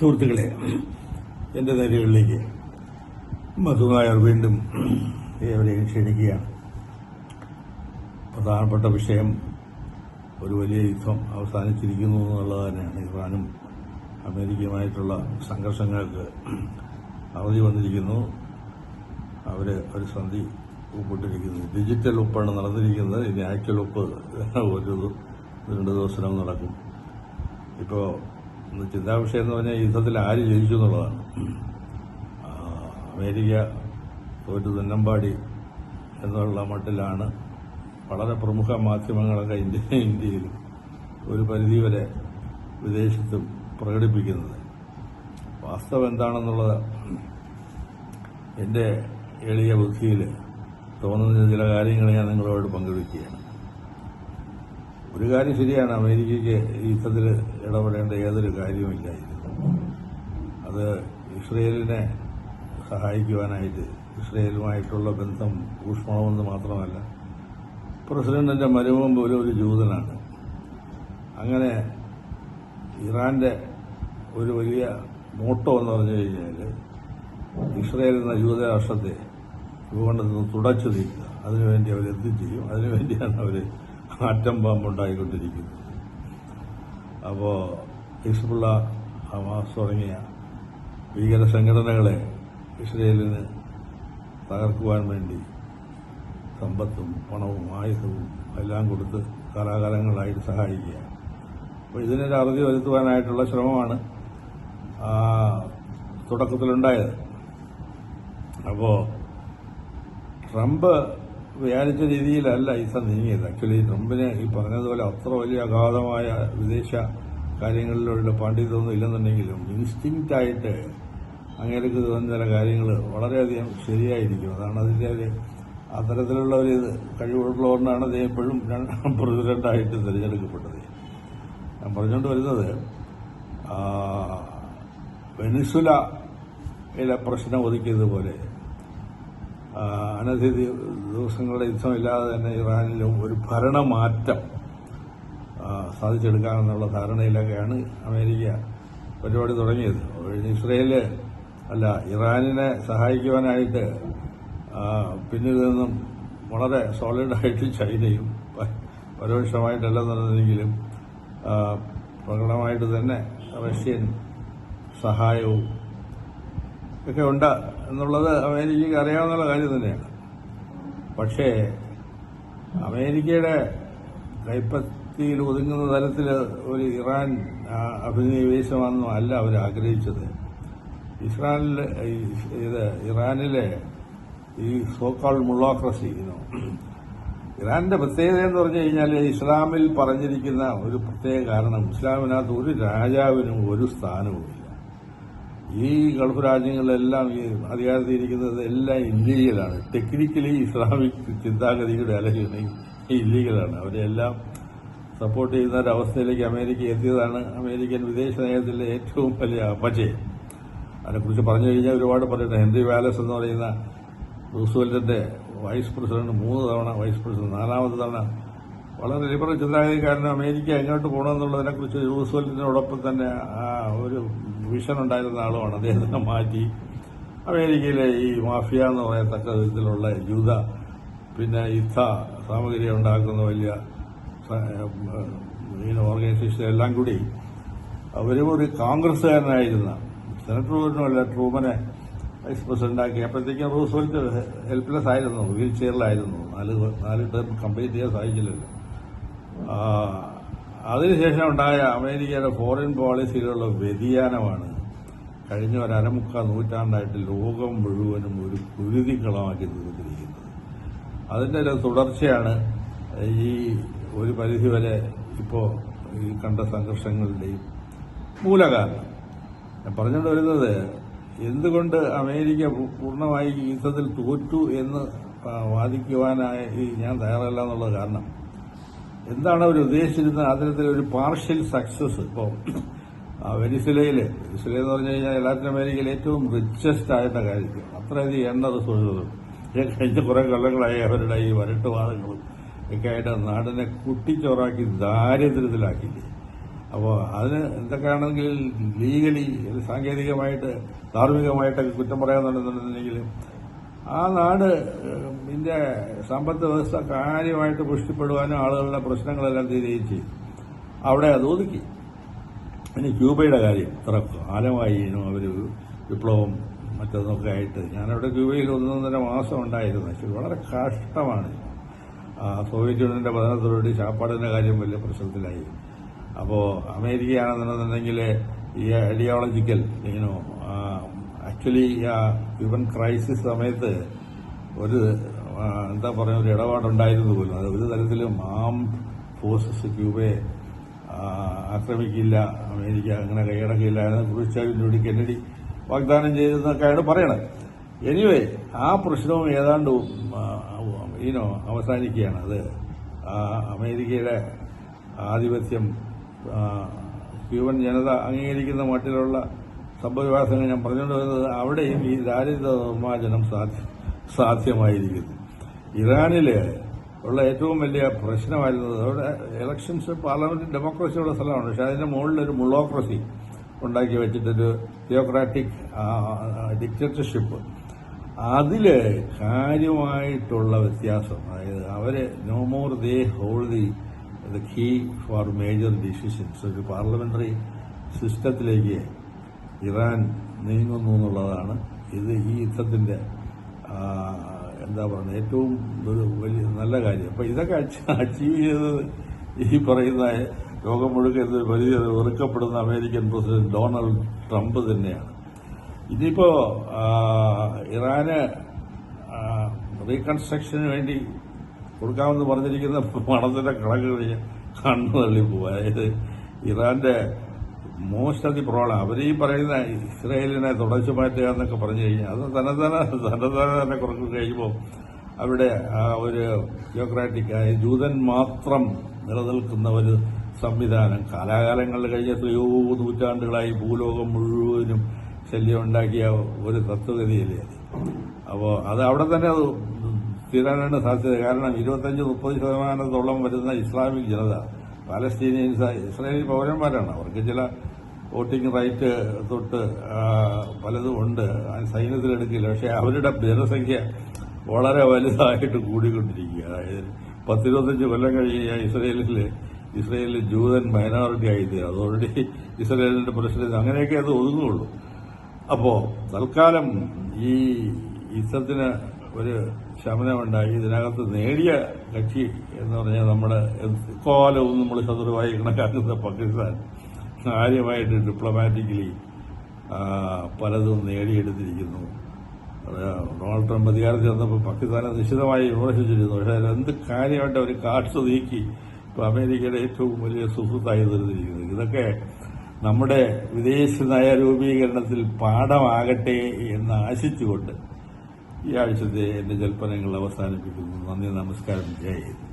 സുഹൃത്തുക്കളെ, എൻ്റെ നിലകളിലേക്ക് മധു നായർ വീണ്ടും ഏവരെയും ക്ഷണിക്കുകയാണ്. പ്രധാനപ്പെട്ട വിഷയം ഒരു വലിയ യുദ്ധം അവസാനിച്ചിരിക്കുന്നു എന്നുള്ളത് തന്നെയാണ്. ഇറാനും അമേരിക്കയുമായിട്ടുള്ള സംഘർഷങ്ങൾക്ക് അവധി വന്നിരിക്കുന്നു. അവർ ഒരു സന്ധി ഒപ്പിട്ടിരിക്കുന്നു. ഡിജിറ്റൽ ഒപ്പാണ് നടന്നിരിക്കുന്നത്. ഇനി ആക്ച്വൽ ഒപ്പ് ഒരു 2 ദിവസം നടക്കും. ഇപ്പോൾ ചിന്താവിഷയം എന്ന് പറഞ്ഞാൽ യുദ്ധത്തിൽ ആര് ജയിച്ചു എന്നുള്ളതാണ്. അമേരിക്ക തോറ്റു തുന്നമ്പാടി എന്നുള്ള മട്ടിലാണ് വളരെ പ്രമുഖ മാധ്യമങ്ങളൊക്കെ ഇന്ത്യയിലും ഒരു പരിധിവരെ വിദേശത്തും പ്രകടിപ്പിക്കുന്നത്. വാസ്തവം എന്താണെന്നുള്ളത് എൻ്റെ എളിയ ബുദ്ധിയിൽ തോന്നുന്ന ചില കാര്യങ്ങൾ ഞാൻ നിങ്ങളോട് പങ്കുവയ്ക്കുകയാണ്. ഒരു കാര്യം ശരിയാണ്, അമേരിക്കയ്ക്ക് യുദ്ധത്തിൽ ഇടപെടേണ്ട ഏതൊരു കാര്യവുമില്ലായിരുന്നു. അത് ഇസ്രയേലിനെ സഹായിക്കുവാനായിട്ട് ഇസ്രയേലുമായിട്ടുള്ള ബന്ധം ഊഷ്മളമെന്ന് മാത്രമല്ല, പ്രസിഡന്റിന്റെ മരുമകൻ പോലും ഒരു ജൂതനാണ്. അങ്ങനെ ഇറാന്റെ ഒരു വലിയ മോട്ടോ എന്ന് പറഞ്ഞു കഴിഞ്ഞാൽ ഇസ്രയേൽ എന്ന ജൂതരാഷ്ട്രത്തെ ഭൂഖണ്ഡത്തിൽ നിന്ന് തുടച്ചു നീക്കുക. അതിനുവേണ്ടി അവർ എന്തും ചെയ്യും. അതിനുവേണ്ടിയാണ് അവർ ആറ്റം ബോംബുണ്ടായിക്കൊണ്ടിരിക്കുന്നത്. അപ്പോൾ ഹിസ്ബുള്ള, ഹമാസ് തുടങ്ങിയ ഭീകര സംഘടനകളെ ഇസ്രയേലിന് തകർക്കുവാൻ വേണ്ടി സമ്പത്തും പണവും ആയുധവും എല്ലാം കൊടുത്ത് കാലാകാലങ്ങളായിട്ട് സഹായിക്കുക. അപ്പോൾ ഇതിനൊരു അറുതി വരുത്തുവാനായിട്ടുള്ള ശ്രമമാണ് തുടക്കത്തിലുണ്ടായത്. അപ്പോൾ ട്രംപ് വിചാരിച്ച രീതിയിലല്ല യുദ്ധം നീങ്ങിയത്. ആക്ച്വലി ട്രംപിന് ഈ പറഞ്ഞതുപോലെ അത്ര വലിയ അഗാധമായ വിദേശ കാര്യങ്ങളിലുള്ള പാണ്ഡിത്യമൊന്നും ഇല്ലെന്നുണ്ടെങ്കിലും ഇൻസ്റ്റിങ്ക്റ്റായിട്ട് അങ്ങേക്ക് തോന്നുന്ന ചില കാര്യങ്ങൾ വളരെയധികം ശരിയായിരിക്കും. അതാണ് അതിൻ്റെ ഒരു അത്തരത്തിലുള്ള ഒരു കഴിവുള്ളതുകൊണ്ടാണ് അദ്ദേഹം എപ്പോഴും പ്രസിഡന്റായിട്ട് തിരഞ്ഞെടുക്കപ്പെട്ടത്. ഞാൻ പറഞ്ഞുകൊണ്ട് വരുന്നത്, വെനിസുലയിലെ പ്രശ്നം ഒതുക്കിയതുപോലെ അനധിക ദിവസങ്ങളുടെ യുദ്ധമില്ലാതെ തന്നെ ഇറാനിലും ഒരു ഭരണമാറ്റം സാധിച്ചെടുക്കാമെന്നുള്ള ധാരണയിലൊക്കെയാണ് അമേരിക്ക പരിപാടി തുടങ്ങിയത്. ഇസ്രയേല് അല്ല, ഇറാനിനെ സഹായിക്കുവാനായിട്ട് പിന്നിൽ നിന്നും വളരെ സോളിഡായിട്ട് ചൈനയും പരോക്ഷമായിട്ടല്ലെന്നുണ്ടെങ്കിലും പ്രകടമായിട്ട് തന്നെ റഷ്യൻ സഹായവും ഒക്കെ ഉണ്ട് എന്നുള്ളത് അമേരിക്കയ്ക്ക് അറിയാവുന്ന കാര്യം തന്നെയാണ്. പക്ഷേ അമേരിക്കയുടെ കൈപ്പത്തിയിൽ ഒതുങ്ങുന്ന തരത്തിൽ ഒരു ഇറാൻ അഭിനിവേശമൊന്നും അല്ല അവർ ആഗ്രഹിച്ചത്. ഇറാനിലെ ഈ സോക്കാൾ മുള്ളോക്രസി, ഇറാന്റെ പ്രത്യേകത എന്ന് പറഞ്ഞു കഴിഞ്ഞാൽ ഇസ്ലാമിൽ പറഞ്ഞിരിക്കുന്ന ഒരു പ്രത്യേക കാരണം, ഇസ്ലാമിനകത്ത് ഒരു രാജാവിനും ഒരു സ്ഥാനവുമില്ല. ഈ ഗൾഫ് രാജ്യങ്ങളിലെല്ലാം ഈ അധികാരത്തിരിക്കുന്നത് എല്ലാം ഇല്ലീഗലാണ്. ടെക്നിക്കലി ഇസ്ലാമിക് ചിന്താഗതിയുടെ അല്ലെങ്കിൽ ഇല്ലീഗലാണ്. അവരെല്ലാം സപ്പോർട്ട് ചെയ്യുന്ന ഒരവസ്ഥയിലേക്ക് അമേരിക്ക എത്തിയതാണ് അമേരിക്കൻ വിദേശ നയത്തിലെ ഏറ്റവും വലിയ അപജയം. അതിനെക്കുറിച്ച് പറഞ്ഞു കഴിഞ്ഞാൽ ഒരുപാട് പറയട്ടെ. ഹെൻറി വാലസ് എന്ന് പറയുന്ന റൂസ്വെൽറ്റിന്റെ വൈസ് പ്രസിഡന്റ്, 3 തവണ വൈസ് പ്രസിഡന്റ്, 4ാമത്തെ തവണ വളരെ ലിബറൽ ചിന്താഗതിക്കാരനും അമേരിക്ക എങ്ങോട്ട് പോകണമെന്നുള്ളതിനെക്കുറിച്ച് റൂസ്വെൽറ്റിനോടൊപ്പം തന്നെ ഒരു വിഷൻ ഉണ്ടായിരുന്ന ആളുമാണ്. അദ്ദേഹത്തിനെ മാറ്റി അമേരിക്കയിലെ ഈ മാഫിയ എന്ന് പറയത്തക്ക വിധത്തിലുള്ള യുദ്ധ പിന്നെ യുദ്ധ സാമഗ്രി ഉണ്ടാക്കുന്ന വലിയ ഓർഗനൈസേഷൻ എല്ലാം കൂടി അവരും ഒരു കോൺഗ്രസ്സുകാരനായിരുന്ന സെനറ്റർ പോലുമല്ല ട്രൂമനെ വൈസ് പ്രസിഡന്റാക്കി. അപ്പോഴത്തേക്കും റൂസ്വെൽറ്റ് ഹെൽപ്ലെസ് ആയിരുന്നു, വീൽ ചെയറിലായിരുന്നു. 4 ടേം കംപ്ലീറ്റ് ചെയ്യാൻ സാധിച്ചില്ലല്ലോ. അതിനുശേഷം ഉണ്ടായ അമേരിക്കയുടെ ഫോറിൻ പോളിസിയിലുള്ള വ്യതിയാനമാണ് കഴിഞ്ഞ ഒരു അരമുക്കാൽ നൂറ്റാണ്ടായിട്ട് ലോകം മുഴുവനും ഒരു കുരുതിക്കളമാക്കി തീർത്തിരിക്കുന്നത്. അതിൻ്റെ ഒരു തുടർച്ചയാണ് ഈ ഒരു പരിധിവരെ ഇപ്പോൾ ഈ കണ്ട സംഘർഷങ്ങളുടെയും മൂലകാരണം. ഞാൻ പറഞ്ഞുകൊണ്ട് വരുന്നത്, എന്തുകൊണ്ട് അമേരിക്ക പൂർണ്ണമായി യുദ്ധത്തിൽ തോറ്റു എന്ന് വാദിക്കുവാനായി ഞാൻ തയ്യാറല്ല എന്നുള്ള കാരണം, എന്താണ് അവർ ഉദ്ദേശിച്ചിരുന്നത്? അത്തരത്തിലൊരു പാർഷ്യൽ സക്സസ്. ഇപ്പോൾ വെനിസുലയിൽ എന്ന് പറഞ്ഞു കഴിഞ്ഞാൽ ലാറ്റിൻ അമേരിക്കയിൽ ഏറ്റവും റിച്ചസ്റ്റ് ആയിട്ട് കാര്യം, അത്രയധികം എണ്ണ റിസോഴ്സുകളും കഴിഞ്ഞ കുറെ കൊല്ലങ്ങളായി അവരുടെ ഈ വരട്ടുവാദങ്ങളും ഒക്കെ ആയിട്ട് നാടിനെ കുട്ടിച്ചോറാക്കി ദാരിദ്ര്യത്തിലാക്കിയില്ലേ. അപ്പോൾ അതിന് എന്തൊക്കെയാണെങ്കിൽ ലീഗലി സാങ്കേതികമായിട്ട് ധാർമ്മികമായിട്ടൊക്കെ കുറ്റം പറയാന്നുണ്ടെന്നുണ്ടെങ്കിൽ ആ നാട് ഇതിന്റെ സമ്പദ് വ്യവസ്ഥ കാര്യമായിട്ട് പുഷ്ടിപ്പെടുവാനും ആളുകളുടെ പ്രശ്നങ്ങളെല്ലാം തീരുകയും ചെയ്യും. അവിടെ അത് ഒതുക്കി. ഇനി ക്യൂബയുടെ കാര്യം ഇത്ര കാലമായി അവർ വിപ്ലവം മറ്റൊന്നൊക്കെ ആയിട്ട് ഞാനവിടെ ക്യൂബയിൽ 1.5 മാസം ഉണ്ടായിരുന്നു. പക്ഷേ വളരെ കഷ്ടമാണ്. സോവിയറ്റ് യൂണിയന്റെ പതനത്തോടുകൂടി ശാപ്പാടിന്റെ കാര്യം വലിയ പ്രശ്നത്തിലായി. അപ്പോൾ അമേരിക്കയാണെന്നുണ്ടെന്നുണ്ടെങ്കിൽ ഈ ഐഡിയോളജിക്കൽ ആക്ച്വലി ക്യൂബൻ ക്രൈസിസ് സമയത്ത് ഒരു എന്താ പറയുക ഒരു ഇടപാടുണ്ടായിരുന്നു പോലും. അത് ഒരു തരത്തിലും ആംഡ് ഫോഴ്സസ് ക്യൂബയെ ആക്രമിക്കില്ല, അമേരിക്ക അങ്ങനെ കൈയടക്കില്ല എന്ന് ക്രൂഷ്ചേവിനോട് കെന്നഡി വാഗ്ദാനം ചെയ്തെന്നൊക്കെയാണ് പറയണത്. എനിവേ ആ പ്രശ്നവും ഏതാണ്ട് അവസാനിക്കുകയാണ്. അത് അമേരിക്കയുടെ ആധിപത്യം ക്യൂബൻ ജനത അംഗീകരിക്കുന്ന മട്ടിലുള്ള സംഭവവികാസങ്ങൾ ഞാൻ പറഞ്ഞുകൊണ്ട് വരുന്നത് അവിടെയും ഈ ദാരിദ്ര്യ നിർമ്മാർജ്ജനം സാധ്യമായിരിക്കുന്നു. ഇറാനില് ഉള്ള ഏറ്റവും വലിയ പ്രശ്നമായിരുന്നത് അവിടെ ഇലക്ഷൻസ് പാർലമെന്റ് ഡെമോക്രസിയുള്ള സ്ഥലമാണ്. പക്ഷെ അതിന്റെ മുകളിലൊരു മുള്ളോക്രസി ഉണ്ടാക്കി വെച്ചിട്ടൊരു തിയോക്രാറ്റിക് ഡിക്റ്റേറ്റർഷിപ്പ്. അതില് കാര്യമായിട്ടുള്ള വ്യത്യാസം, അതായത് അവര് no more they hold the key for major decisions. ഒരു പാർലമെന്ററി സിസ്റ്റത്തിലേക്ക് ഇറാൻ നീങ്ങുന്നു എന്നുള്ളതാണ് ഇത് ഈ യുദ്ധത്തിന്റെ എന്താ പറയുക ഏറ്റവും ഒരു വലിയ നല്ല കാര്യം. അപ്പൊ ഇതൊക്കെ അച്ചീവ് ചെയ്തത് ഈ പറയുന്ന ലോകം മുഴുവൻ വലിയ വെറുക്കപ്പെടുന്ന അമേരിക്കൻ പ്രസിഡന്റ് ഡൊണാൾഡ് ട്രംപ് തന്നെയാണ്. ഇനിയിപ്പോ ഇറാന് റീകൺസ്ട്രക്ഷന് വേണ്ടി കൊടുക്കാമെന്ന് പറഞ്ഞിരിക്കുന്ന പണത്തിന്റെ കണക്ക് കണ്ണു തള്ളിപ്പോവുക. അതായത് ഇറാന്റെ മോസ്റ്റ് ഓഫ് ദി പ്രോബ്ലം അവരീ പറയുന്ന ഇസ്രയേലിനെ തുടച്ചു മാറ്റുക എന്നൊക്കെ പറഞ്ഞു കഴിഞ്ഞാൽ അത് തന്നെ കുറച്ച് കഴിയുമ്പോൾ അവിടെ ഒരു തിയോക്രാറ്റിക് ജൂതൻ മാത്രം നിലനിൽക്കുന്ന ഒരു സംവിധാനം കാലാകാലങ്ങളിൽ കഴിഞ്ഞ എത്രയോ നൂറ്റാണ്ടുകളായി ഭൂലോകം മുഴുവനും ശല്യം ഉണ്ടാക്കിയ ഒരു തത്വഗതിയല്ലേ അത്. അപ്പോൾ അത് അവിടെ തന്നെ അത് തീരാനാണ് സാധ്യത. കാരണം 25-30% വരുന്ന ഇസ്ലാമിക് ജനത പാലസ്തീനിയൻസ് ഇസ്രായേലി പൗരന്മാരാണ്. അവർക്ക് ചില വോട്ടിംഗ് റൈറ്റ് തൊട്ട് പലതും ഉണ്ട്, സൈന്യത്തിലെടുക്കില്ല. പക്ഷെ അവരുടെ ജനസംഖ്യ വളരെ വലുതായിട്ട് കൂടിക്കൊണ്ടിരിക്കുക. അതായത് 10-25 കൊല്ലം കഴിഞ്ഞ ഇസ്രയേലിൽ ജൂതൻ മൈനോറിറ്റി ആയിത്തീരും. അതോടെ ഇസ്രയേലിന്റെ പ്രസിഡന്റ് അങ്ങനെയൊക്കെ അത് ഒതുങ്ങുള്ളൂ. അപ്പോ തൽക്കാലം ഈ യുദ്ധത്തിന് ഒരു ശമനമുണ്ടായി. ഇതിനകത്ത് നേടിയ കക്ഷി എന്ന് പറഞ്ഞാൽ നമ്മുടെ എക്കാലവും നമ്മൾ ശത്രുവായി കണക്കാക്കുന്ന പാകിസ്ഥാൻ കാര്യമായിട്ട് ഡിപ്ലോമാറ്റിക്കലി പലതും നേടിയെടുത്തിരിക്കുന്നു. ഡൊണാൾഡ് ട്രംപ് അധികാരത്തിൽ വന്നപ്പോൾ പാകിസ്ഥാനെ നിശ്ചിതമായി വിമർശിച്ചിരുന്നു. പക്ഷേ എന്ത് കാര്യമായിട്ട് അവർ കാഴ്ച നീക്കി ഇപ്പൊ അമേരിക്കയുടെ ഏറ്റവും വലിയ സുഹൃത്തായി തീർന്നിരിക്കുന്നു. ഇതൊക്കെ നമ്മുടെ വിദേശ നയ രൂപീകരണത്തിൽ പാഠമാകട്ടെ എന്ന് ആശിച്ചുകൊണ്ട് ഈ ആഴ്ചത്തെ എന്റെ ജൽപ്പനങ്ങൾ അവസാനിപ്പിക്കുന്നു. നന്ദി, നമസ്കാരം, ജയ് ഹിന്ദ്.